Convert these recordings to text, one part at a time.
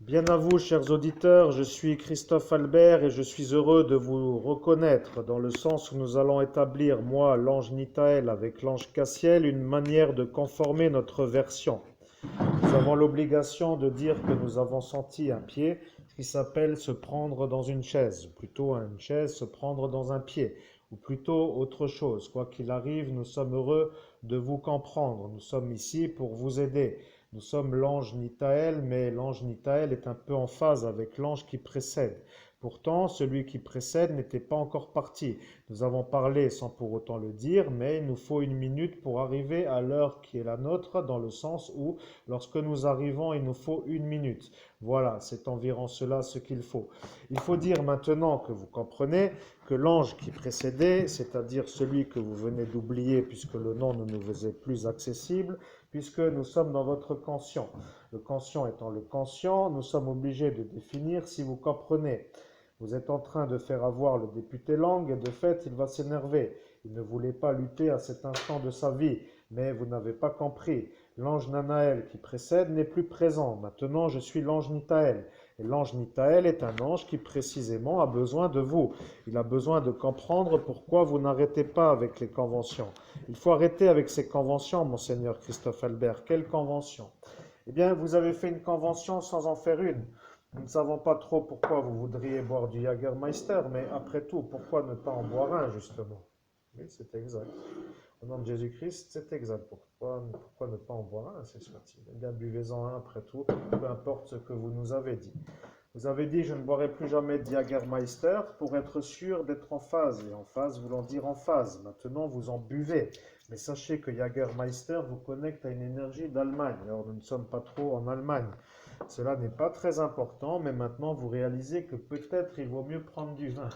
Bien à vous, chers auditeurs, je suis Christophe Albert et je suis heureux de vous reconnaître dans le sens où nous allons établir, moi, l'ange Nitaël avec l'ange Cassiel, une manière de conformer notre version. Nous avons l'obligation de dire que nous avons senti un pied, ce qui s'appelle se prendre dans une chaise, ou plutôt une chaise se prendre dans un pied, ou plutôt autre chose. Quoi qu'il arrive, nous sommes heureux de vous comprendre. Nous sommes ici pour vous aider. Nous sommes l'ange Nitaël, mais l'ange Nitaël est un peu en phase avec l'ange qui précède. Pourtant, celui qui précède n'était pas encore parti. Nous avons parlé sans pour autant le dire, mais il nous faut une minute pour arriver à l'heure qui est la nôtre, dans le sens où lorsque nous arrivons, il nous faut une minute. Voilà, c'est environ cela ce qu'il faut. Il faut dire maintenant que vous comprenez que l'ange qui précédait, c'est-à-dire celui que vous venez d'oublier puisque le nom ne nous faisait plus accessible, puisque nous sommes dans votre conscient. Le conscient étant le conscient, nous sommes obligés de définir si vous comprenez. Vous êtes en train de faire avoir le député Lang et de fait, il va s'énerver. Il ne voulait pas lutter à cet instant de sa vie, mais vous n'avez pas compris. L'ange Nanaël qui précède n'est plus présent. Maintenant, je suis l'ange Nitaël. Et l'ange Nitaël est un ange qui précisément a besoin de vous. Il a besoin de comprendre pourquoi vous n'arrêtez pas avec les conventions. Il faut arrêter avec ces conventions, monseigneur Christophe Albert. Quelle convention? Eh bien, vous avez fait une convention sans en faire une. Nous ne savons pas trop pourquoi vous voudriez boire du Jagermeister, mais après tout, pourquoi ne pas en boire un, justement? Oui, c'est exact. Au nom de Jésus-Christ, c'est exact. Pourquoi ne pas en boire un, c'est soit-il? Eh bien, buvez-en un après tout, peu importe ce que vous nous avez dit. Vous avez dit, je ne boirai plus jamais de Jagermeister pour être sûr d'être en phase. Et en phase voulant dire en phase. Maintenant, vous en buvez. Mais sachez que Jagermeister vous connecte à une énergie d'Allemagne. Alors, nous ne sommes pas trop en Allemagne. Cela n'est pas très important, mais maintenant, vous réalisez que peut-être il vaut mieux prendre du vin.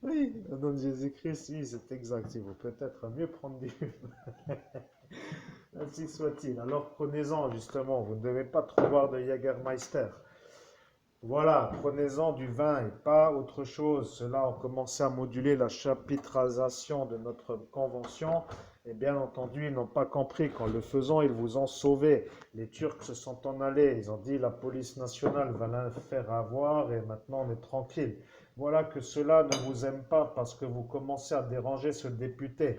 Oui, au nom de Jésus-Christ, oui, c'est exact. Il vaut peut-être mieux prendre du vin. Ainsi soit-il. Alors prenez-en, justement. Vous ne devez pas trop boire de Jägermeister. Voilà, prenez-en du vin et pas autre chose. Cela a commencé à moduler la chapitralisation de notre convention. Et bien entendu, ils n'ont pas compris qu'en le faisant, ils vous ont sauvé. Les Turcs se sont en allés. Ils ont dit la police nationale va la faire avoir et maintenant on est tranquille. Voilà que cela ne vous aime pas parce que vous commencez à déranger ce député.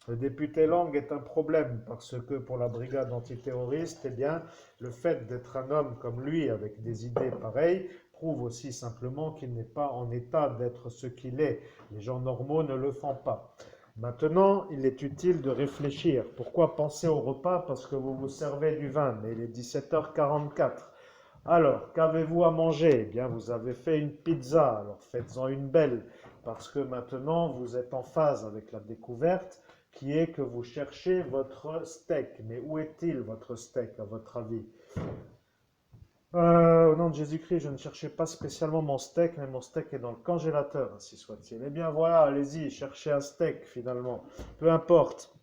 Le député Lang est un problème parce que pour la brigade antiterroriste, eh bien, le fait d'être un homme comme lui, avec des idées pareilles, prouve aussi simplement qu'il n'est pas en état d'être ce qu'il est. Les gens normaux ne le font pas. Maintenant, il est utile de réfléchir. Pourquoi penser au repas? Parce que vous vous servez du vin, mais il est 17h44. Alors, qu'avez-vous à manger? Eh bien, vous avez fait une pizza, alors faites-en une belle, parce que maintenant, vous êtes en phase avec la découverte qui est que vous cherchez votre steak. Mais où est-il, votre steak, à votre avis? Au nom de Jésus-Christ, je ne cherchais pas spécialement mon steak, mais mon steak est dans le congélateur, ainsi soit-il. Eh bien voilà, allez-y, cherchez un steak finalement. Peu importe.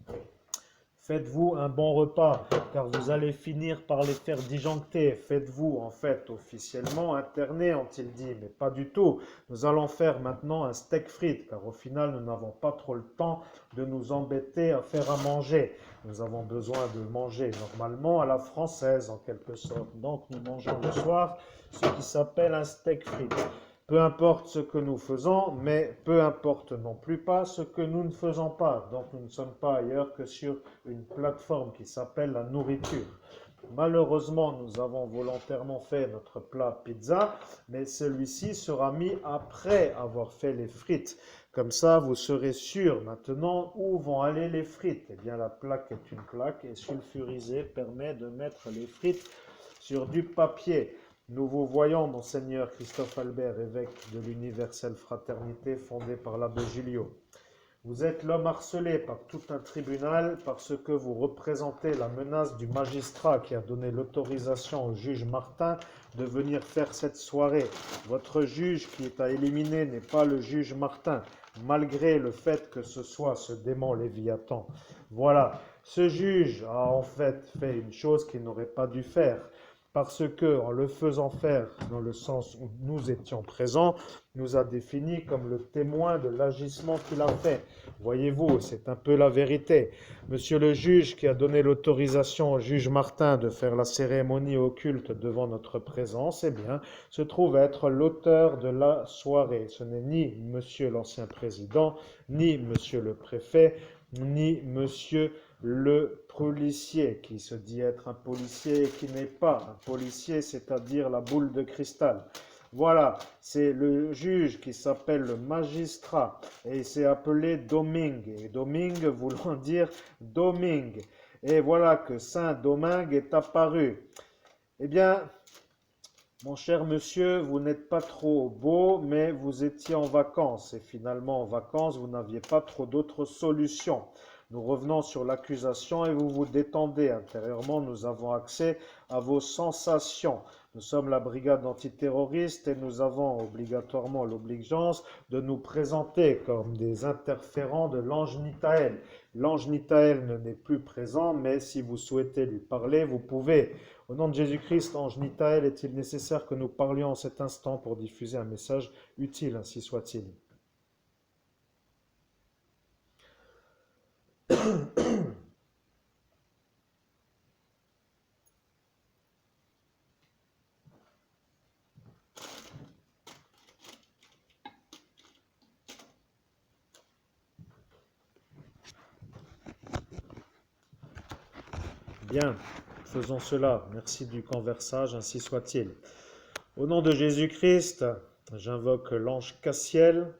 Faites-vous un bon repas, car vous allez finir par les faire disjoncter. Faites-vous, en fait, officiellement interner, ont-ils dit, mais pas du tout. Nous allons faire maintenant un steak frites, car au final, nous n'avons pas trop le temps de nous embêter à faire à manger. Nous avons besoin de manger normalement à la française, en quelque sorte. Donc, nous mangeons le soir ce qui s'appelle un steak frites. Peu importe ce que nous faisons, mais peu importe non plus pas ce que nous ne faisons pas. Donc nous ne sommes pas ailleurs que sur une plateforme qui s'appelle la nourriture. Malheureusement, nous avons volontairement fait notre plat pizza, mais celui-ci sera mis après avoir fait les frites. Comme ça, vous serez sûr maintenant où vont aller les frites. Eh bien, la plaque est une plaque et sulfurisée permet de mettre les frites sur du papier. Nous vous voyons, monseigneur Christophe Albert, évêque de l'universelle fraternité fondée par l'abbé Giglio. Vous êtes l'homme harcelé par tout un tribunal parce que vous représentez la menace du magistrat qui a donné l'autorisation au juge Martin de venir faire cette soirée. Votre juge qui est à éliminer n'est pas le juge Martin, malgré le fait que ce soit ce démon Léviathan. Voilà, ce juge a en fait fait une chose qu'il n'aurait pas dû faire. parce que, en le faisant faire dans le sens où nous étions présents, nous a définis comme le témoin de l'agissement qu'il a fait. Voyez-vous, c'est un peu la vérité. Monsieur le juge qui a donné l'autorisation au juge Martin de faire la cérémonie occulte devant notre présence, eh bien, se trouve être l'auteur de la soirée. Ce n'est ni monsieur l'ancien président, ni monsieur le préfet, ni monsieur le policier, qui se dit être un policier et qui n'est pas un policier, c'est-à-dire la boule de cristal. Voilà, c'est le juge qui s'appelle le magistrat et il s'est appelé Domingue. Et Domingue voulant dire Domingue. Et voilà que Saint Domingue est apparu. Eh bien, mon cher monsieur, vous n'êtes pas trop beau, mais vous étiez en vacances. Et finalement, en vacances, vous n'aviez pas trop d'autres solutions. Nous revenons sur l'accusation et vous vous détendez. Intérieurement, nous avons accès à vos sensations. Nous sommes la brigade antiterroriste et nous avons obligatoirement l'obligeance de nous présenter comme des interférents de l'ange Nitaël. L'ange Nitaël n'est plus présent, mais si vous souhaitez lui parler, vous pouvez. Au nom de Jésus-Christ, ange Nitaël, est-il nécessaire que nous parlions en cet instant pour diffuser un message utile, ainsi soit-il? Bien, faisons cela. Merci du conversage, ainsi soit-il. Au nom de Jésus-Christ, j'invoque l'ange Cassiel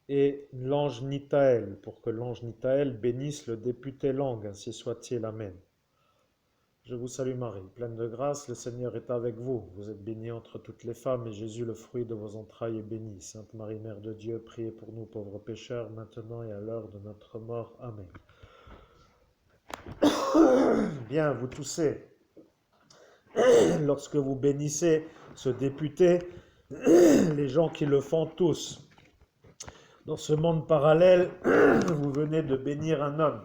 et l'ange Nitaël, pour que l'ange Nitaël bénisse le député Lang, ainsi soit-il. Amen. Je vous salue Marie, pleine de grâce, le Seigneur est avec vous. Vous êtes bénie entre toutes les femmes, et Jésus, le fruit de vos entrailles, est béni. Sainte Marie, Mère de Dieu, priez pour nous pauvres pécheurs, maintenant et à l'heure de notre mort. Amen. Bien, vous toussez. Lorsque vous bénissez ce député, les gens qui le font tous. Dans ce monde parallèle, vous venez de bénir un homme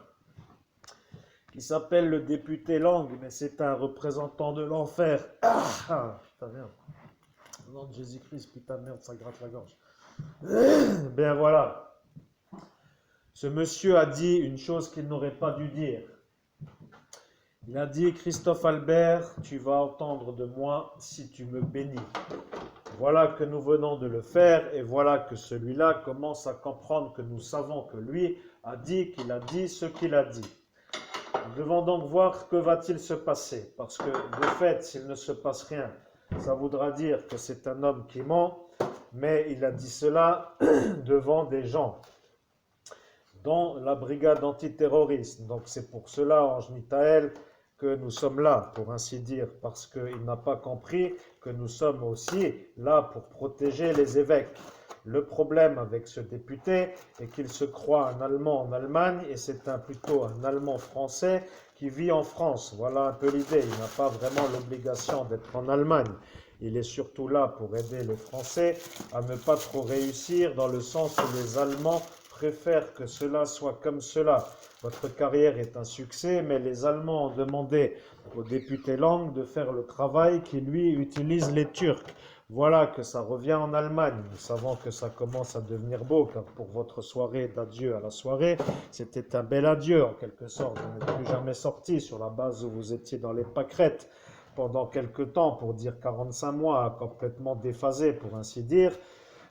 qui s'appelle le député Lang, mais c'est un représentant de l'enfer. Ah, putain merde. Au nom de Jésus-Christ, putain merde, ça gratte la gorge. Ben voilà. Ce monsieur a dit une chose qu'il n'aurait pas dû dire. Il a dit, Christophe Albert, tu vas entendre de moi si tu me bénis. Voilà que nous venons de le faire et voilà que celui-là commence à comprendre que nous savons que lui a dit qu'il a dit ce qu'il a dit. Nous devons donc voir que va-t-il se passer, parce que de fait, s'il ne se passe rien, ça voudra dire que c'est un homme qui ment, mais il a dit cela devant des gens, dont la brigade antiterroriste. Donc c'est pour cela, ange Nitaël, que nous sommes là, pour ainsi dire, parce qu'il n'a pas compris que nous sommes aussi là pour protéger les évêques. Le problème avec ce député est qu'il se croit un Allemand en Allemagne et c'est plutôt un Allemand français qui vit en France. Voilà un peu l'idée. Il n'a pas vraiment l'obligation d'être en Allemagne. Il est surtout là pour aider les Français à ne pas trop réussir dans le sens où les Allemands préfèrent que cela soit comme cela. Votre carrière est un succès, mais les Allemands ont demandé au député Lang de faire le travail qui lui utilise les Turcs. Voilà que ça revient en Allemagne. Nous savons que ça commence à devenir beau, car pour votre soirée d'adieu à la soirée, c'était un bel adieu en quelque sorte. Vous n'êtes plus jamais sorti sur la base où vous étiez dans les pâquerettes pendant quelque temps, pour dire 45 mois, complètement déphasé pour ainsi dire.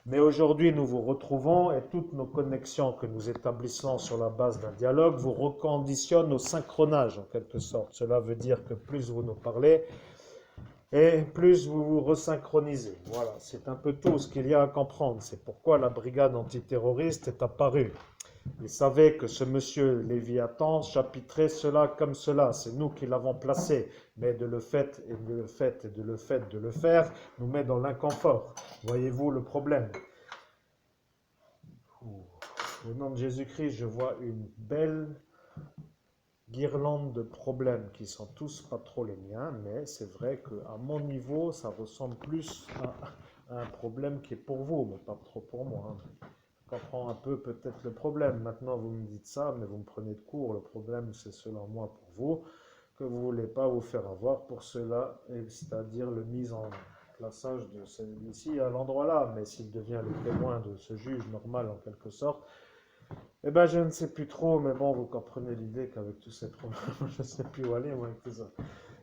Mais aujourd'hui, nous vous retrouvons et toutes nos connexions que nous établissons sur la base d'un dialogue vous reconditionnent au synchronage en quelque sorte. Cela veut dire que plus vous nous parlez, et plus vous vous resynchronisez. Voilà, c'est un peu tout ce qu'il y a à comprendre. C'est pourquoi la brigade antiterroriste est apparue. Il savait que ce monsieur Léviathan chapitrait cela comme cela. C'est nous qui l'avons placé. Mais de le fait et de le fait et de le fait de le faire nous met dans l'inconfort. Voyez-vous le problème? Au nom de Jésus-Christ, je vois une belle guirlande de problèmes qui sont tous pas trop les miens, mais c'est vrai qu'à mon niveau, ça ressemble plus à un problème qui est pour vous, mais pas trop pour moi. Je comprends un peu peut-être le problème. Maintenant, vous me dites ça, mais vous me prenez de court. Le problème, c'est selon moi pour vous que vous ne voulez pas vous faire avoir pour cela, c'est-à-dire le mise en plaçage de celui-ci à l'endroit là. Mais s'il devient le témoin de ce juge normal en quelque sorte, eh ben je ne sais plus trop, mais bon, vous comprenez l'idée qu'avec tous ces problèmes, je ne sais plus où aller moi avec tout ça.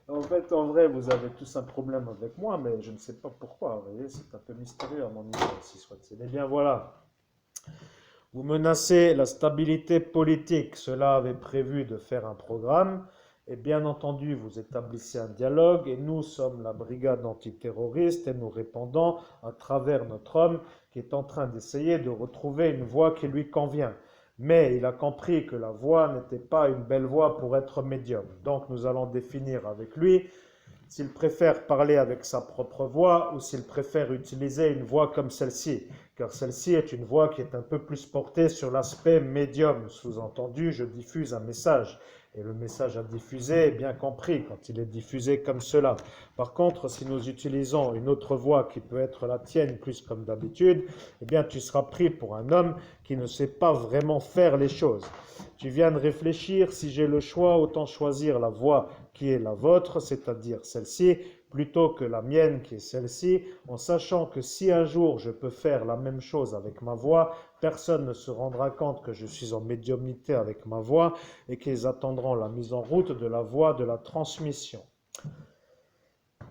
En fait, en vrai, vous avez tous un problème avec moi, mais je ne sais pas pourquoi. Vous voyez, c'est un peu mystérieux à mon niveau, si soit-il. Eh bien voilà, vous menacez la stabilité politique. Cela avait prévu de faire un programme. Et bien entendu, vous établissez un dialogue et nous sommes la brigade antiterroriste et nous répondons à travers notre homme qui est en train d'essayer de retrouver une voie qui lui convient. Mais il a compris que la voie n'était pas une belle voie pour être médium. Donc nous allons définir avec lui s'il préfère parler avec sa propre voix ou s'il préfère utiliser une voix comme celle-ci, car celle-ci est une voix qui est un peu plus portée sur l'aspect médium, sous-entendu, je diffuse un message. Et le message à diffuser est bien compris quand il est diffusé comme cela. Par contre, si nous utilisons une autre voix qui peut être la tienne plus comme d'habitude, eh bien tu seras pris pour un homme qui ne sait pas vraiment faire les choses. Tu viens de réfléchir, si j'ai le choix, autant choisir la voie qui est la vôtre, c'est-à-dire celle-ci, plutôt que la mienne qui est celle-ci, en sachant que si un jour je peux faire la même chose avec ma voix, personne ne se rendra compte que je suis en médiumnité avec ma voix et qu'ils attendront la mise en route de la voie de la transmission.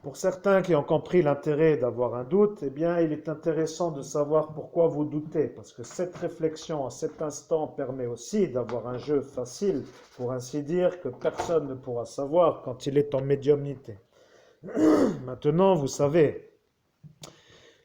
Pour certains qui ont compris l'intérêt d'avoir un doute, eh bien, il est intéressant de savoir pourquoi vous doutez, parce que cette réflexion à cet instant permet aussi d'avoir un jeu facile, pour ainsi dire, que personne ne pourra savoir quand il est en médiumnité. Maintenant, vous savez,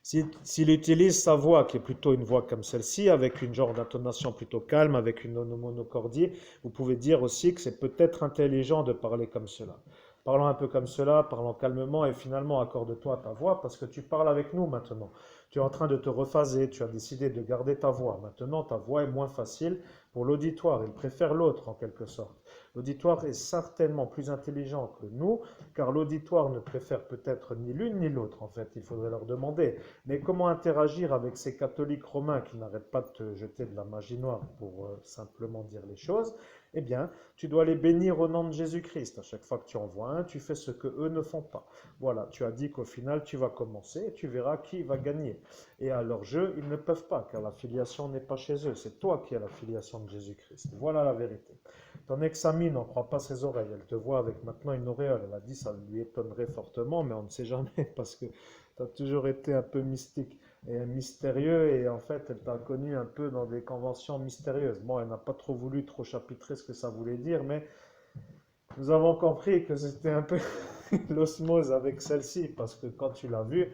s'il utilise sa voix, qui est plutôt une voix comme celle-ci, avec une genre d'intonation plutôt calme, avec une monocordie, vous pouvez dire aussi que c'est peut-être intelligent de parler comme cela. Parlons un peu comme cela, parlons calmement et finalement accorde-toi ta voix parce que tu parles avec nous maintenant. Tu es en train de te rephaser, tu as décidé de garder ta voix. Maintenant, ta voix est moins facile pour l'auditoire. Il préfère l'autre en quelque sorte. L'auditoire est certainement plus intelligent que nous, car l'auditoire ne préfère peut-être ni l'une ni l'autre, en fait, il faudrait leur demander. Mais comment interagir avec ces catholiques romains qui n'arrêtent pas de te jeter de la magie noire pour simplement dire les choses? Eh bien, tu dois les bénir au nom de Jésus-Christ. À chaque fois que tu en vois un, tu fais ce que eux ne font pas. Voilà, tu as dit qu'au final, tu vas commencer et tu verras qui va gagner. Et à leur jeu, ils ne peuvent pas, car la filiation n'est pas chez eux. C'est toi qui as la filiation de Jésus-Christ. Voilà la vérité. Ton ex-amie n'en croit pas ses oreilles. Elle te voit avec maintenant une auréole. Elle a dit ça lui étonnerait fortement, mais on ne sait jamais parce que tu as toujours été un peu mystique et mystérieux et en fait elle t'a connu un peu dans des conventions mystérieuses. Bon, elle n'a pas trop voulu trop chapitrer ce que ça voulait dire, mais nous avons compris que c'était un peu l'osmose avec celle-ci parce que quand tu l'as vue,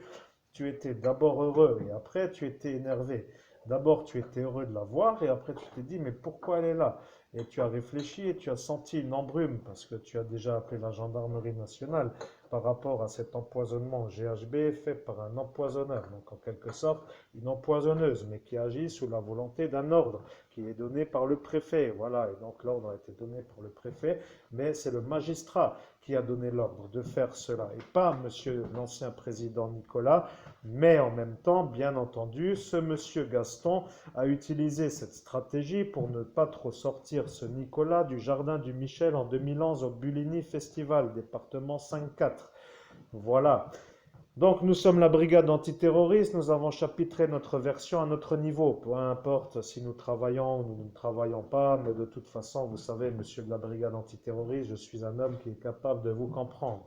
tu étais d'abord heureux et après tu étais énervé. D'abord tu étais heureux de la voir et après tu t'es dit mais pourquoi elle est là? Et tu as réfléchi et tu as senti une embrume parce que tu as déjà appelé la gendarmerie nationale par rapport à cet empoisonnement GHB fait par un empoisonneur, donc en quelque sorte une empoisonneuse, mais qui agit sous la volonté d'un ordre qui est donné par le préfet. Voilà, et donc l'ordre a été donné par le préfet, mais c'est le magistrat qui a donné l'ordre de faire cela, et pas monsieur l'ancien président Nicolas, mais en même temps, bien entendu, ce monsieur Gaston a utilisé cette stratégie pour ne pas trop sortir ce Nicolas du jardin du Michel en 2011 au Buligny Festival, département 5-4. Voilà. Donc nous sommes la brigade antiterroriste, nous avons chapitré notre version à notre niveau, peu importe si nous travaillons ou nous ne travaillons pas, mais de toute façon, vous savez, monsieur de la brigade antiterroriste, je suis un homme qui est capable de vous comprendre.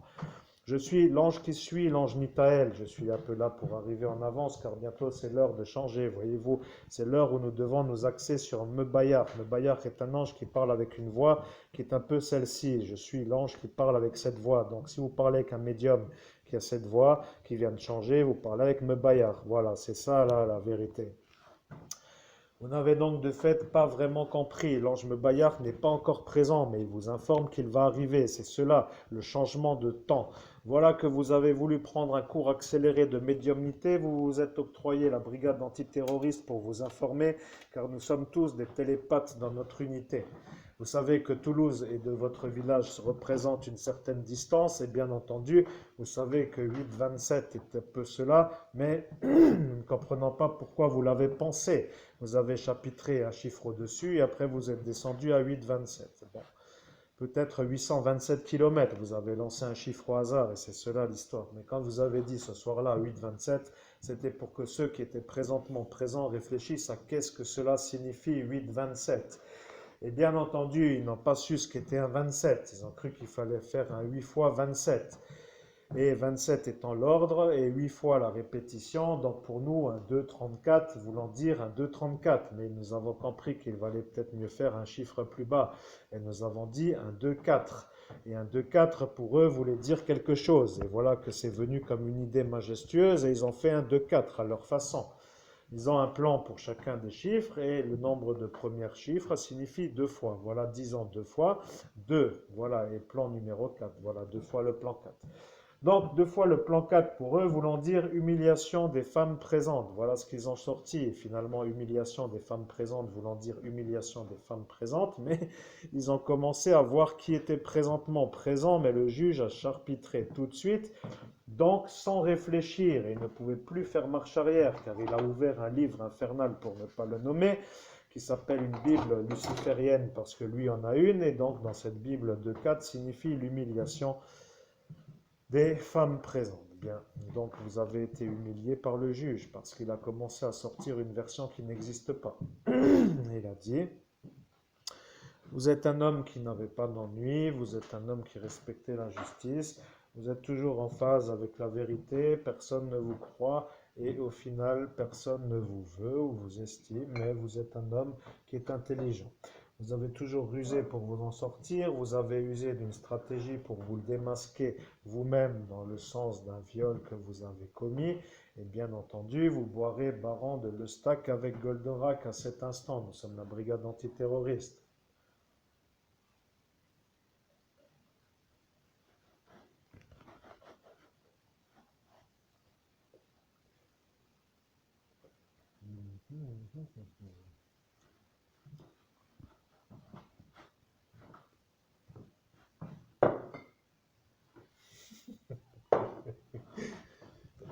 Je suis l'ange qui suit, l'ange Mitaël. Je suis un peu là pour arriver en avance car bientôt c'est l'heure de changer. Voyez-vous, c'est l'heure où nous devons nous axer sur Mebayar. Mebayar est un ange qui parle avec une voix qui est un peu celle-ci. Je suis l'ange qui parle avec cette voix. Donc si vous parlez avec un médium qui a cette voix qui vient de changer, vous parlez avec Mebayar. Voilà, c'est ça là la vérité. Vous n'avez donc de fait pas vraiment compris. L'ange Mebayar n'est pas encore présent, mais il vous informe qu'il va arriver. C'est cela, le changement de temps. Voilà que vous avez voulu prendre un cours accéléré de médiumnité. Vous vous êtes octroyé la brigade antiterroriste pour vous informer, car nous sommes tous des télépathes dans notre unité. Vous savez que Toulouse et de votre village représentent une certaine distance, et bien entendu, vous savez que 8,27 est un peu cela, mais nous ne comprenons pas pourquoi vous l'avez pensé. Vous avez chapitré un chiffre au-dessus et après vous êtes descendu à 8,27. Bon. peut-être 827 km. Vous avez lancé un chiffre au hasard et c'est cela l'histoire. Mais quand vous avez dit ce soir-là 8,27, c'était pour que ceux qui étaient présentement présents réfléchissent à qu'est-ce que cela signifie 8,27. Et bien entendu, ils n'ont pas su ce qu'était un 27. Ils ont cru qu'il fallait faire un 8 fois 27. Et 27 étant l'ordre et 8 fois la répétition, donc pour nous un 2,34 voulant dire un 2,34, mais nous avons compris qu'il valait peut-être mieux faire un chiffre plus bas, et nous avons dit un 2,4, et un 2,4 pour eux voulait dire quelque chose, et voilà que c'est venu comme une idée majestueuse, et ils ont fait un 2,4 à leur façon. Ils ont un plan pour chacun des chiffres, et le nombre de premiers chiffres signifie deux fois, voilà, disons deux fois, 2, voilà, et plan numéro 4, voilà, deux fois le plan 4. Donc, deux fois le plan 4 pour eux voulant dire humiliation des femmes présentes. Voilà ce qu'ils ont sorti. Et finalement, humiliation des femmes présentes voulant dire humiliation des femmes présentes. Mais ils ont commencé à voir qui était présentement présent. Mais le juge a charpitré tout de suite. Donc, sans réfléchir. Et il ne pouvait plus faire marche arrière car il a ouvert un livre infernal pour ne pas le nommer, qui s'appelle une Bible luciférienne parce que lui en a une. Et donc, dans cette Bible, 2,4 signifie l'humiliation des femmes présentes. Bien, donc vous avez été humilié par le juge parce qu'il a commencé à sortir une version qui n'existe pas. Il a dit, vous êtes un homme qui n'avait pas d'ennui, vous êtes un homme qui respectait la justice, vous êtes toujours en phase avec la vérité, personne ne vous croit et au final personne ne vous veut ou vous estime, mais vous êtes un homme qui est intelligent. Vous avez toujours rusé pour vous en sortir, vous avez usé d'une stratégie pour vous le démasquer vous-même dans le sens d'un viol que vous avez commis. Et bien entendu, vous boirez Baron de Leustac avec Goldorak à cet instant. Nous sommes la brigade antiterroriste.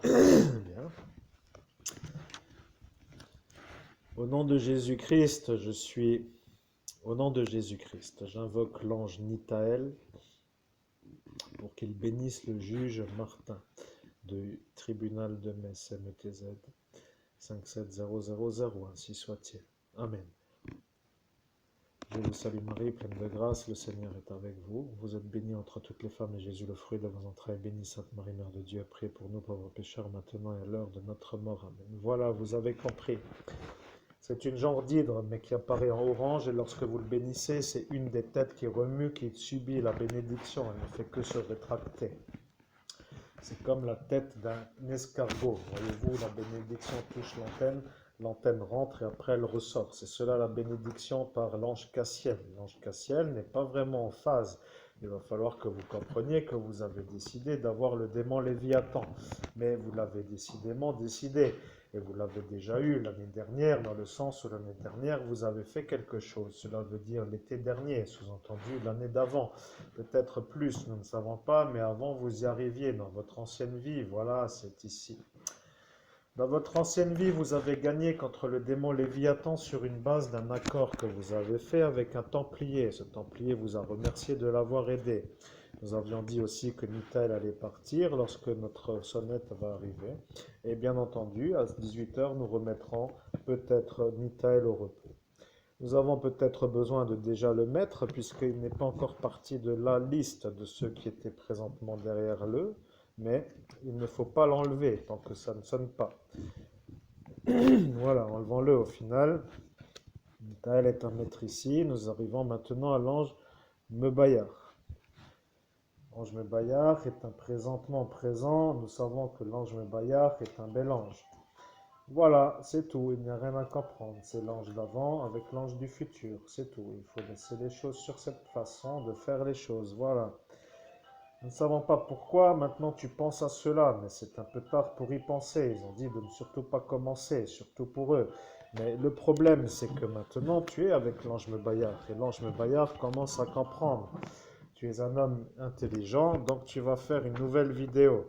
Bien. Au nom de Jésus-Christ, au nom de Jésus-Christ, j'invoque l'ange Nitaël pour qu'il bénisse le juge Martin du tribunal de Metz MTZ 570001, ainsi soit-il. Amen. Je vous salue Marie, pleine de grâce, le Seigneur est avec vous. Vous êtes bénie entre toutes les femmes et Jésus, le fruit de vos entrailles, bénie Sainte Marie, Mère de Dieu, priez pour nous pauvres pécheurs, maintenant et à l'heure de notre mort. Amen. Voilà, vous avez compris. C'est une genre d'hydre, mais qui apparaît en orange, et lorsque vous le bénissez, c'est une des têtes qui remue, qui subit la bénédiction, elle ne fait que se rétracter. C'est comme la tête d'un escargot. Voyez-vous, la bénédiction touche l'antenne rentre et après elle ressort. C'est cela la bénédiction par l'ange Cassiel. L'ange Cassiel n'est pas vraiment en phase. Il va falloir que vous compreniez que vous avez décidé d'avoir le démon Léviathan. Mais vous l'avez décidément décidé. Et vous l'avez déjà eu l'année dernière, dans le sens où l'année dernière, vous avez fait quelque chose. Cela veut dire l'été dernier, sous-entendu l'année d'avant. Peut-être plus, nous ne savons pas, mais avant, vous y arriviez dans votre ancienne vie. Voilà, c'est ici. Dans votre ancienne vie, vous avez gagné contre le démon Léviathan sur une base d'un accord que vous avez fait avec un Templier. Ce Templier vous a remercié de l'avoir aidé. Nous avions dit aussi que Nitaël allait partir lorsque notre sonnette va arriver. Et bien entendu, à 18h, nous remettrons peut-être Nitaël au repos. Nous avons peut-être besoin de déjà le mettre, puisqu'il n'est pas encore parti de la liste de ceux qui étaient présentement derrière le, mais il ne faut pas l'enlever tant que ça ne sonne pas. Voilà, enlevons-le au final. Nitaël est un maître ici. Nous arrivons maintenant à l'ange Mebayar. L'ange Mebayar est un présentement présent. Nous savons que l'ange Mebayar est un bel ange. Voilà, c'est tout. Il n'y a rien à comprendre. C'est l'ange d'avant avec l'ange du futur. C'est tout. Il faut laisser les choses sur cette façon de faire les choses. Voilà. Nous ne savons pas pourquoi. Maintenant, tu penses à cela, mais c'est un peu tard pour y penser. Ils ont dit de ne surtout pas commencer, surtout pour eux. Mais le problème, c'est que maintenant, tu es avec l'ange Mebayar. Et l'ange Mebayar commence à comprendre. Tu es un homme intelligent, donc tu vas faire une nouvelle vidéo.